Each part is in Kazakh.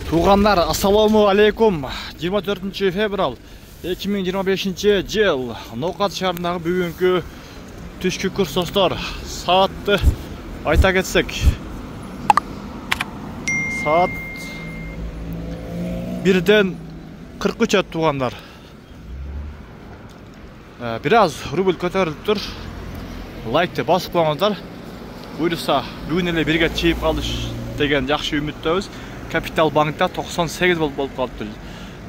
Туғандар, ассаламу алейкум. 24 февраль 2025 жыл. Ноқат шарындағы бүгінгі түшкі курс достар. Саатты айта кетсек. Саат 1-ден 43 өтті туғандар. Biraz рубль көтеріліп тұр. Лайкты басып қойыңыздар. Бұйырса бүгін еле бірге чейіп қалыш деген жақсы үміттеміз. Kapital Bank'ta 98 болып қалыпты.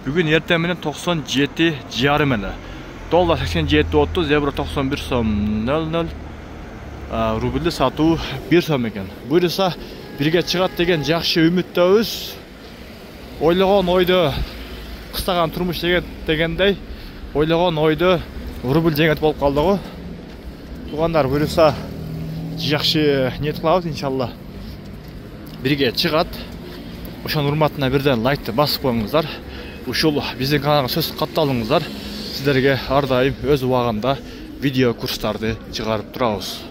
Бүгін ертеменен 97 жарымыны. Доллар 87.30, евро 91 сом 00. Рубльді сату 1 сом екен. Бұйырса бірге шығат деген жақсы үміттеміз. Ойлаған ойды қыстаған тұрмыш дегендей, ойлаған ойды рубль жеңет болып қалды ғой. Туғандар бұйырса жақсы ниет қылабыз иншалла. Бірге шығат. Ошон урматына бирден лайкты басып коюңуздар. Ушул биздин каналга сөз катталыңыздар. Сиздерге ар дайым өз убагында видео курстарды чыгарып турабыз.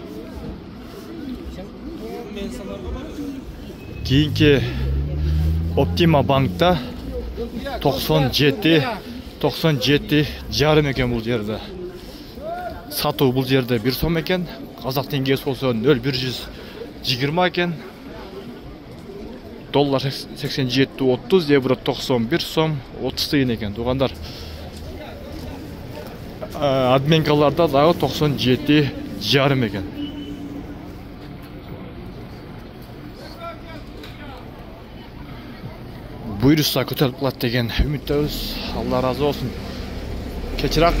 Кийинки Optima Bank'ta 97 жарым экен бул жерде. Сатуу бул жерде 1 сом экен. Казак теңгеси болсо 0,120 экен. Доллар 87.30, евро 91 сом 30 тиын екен. Туғандар, адменкаларда дағы 97 жарым екен. Бұйырса көтеріліп қалады деген үміттеміз. Алла разы болсын. Кешірек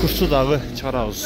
курсы дағы шығарабыз.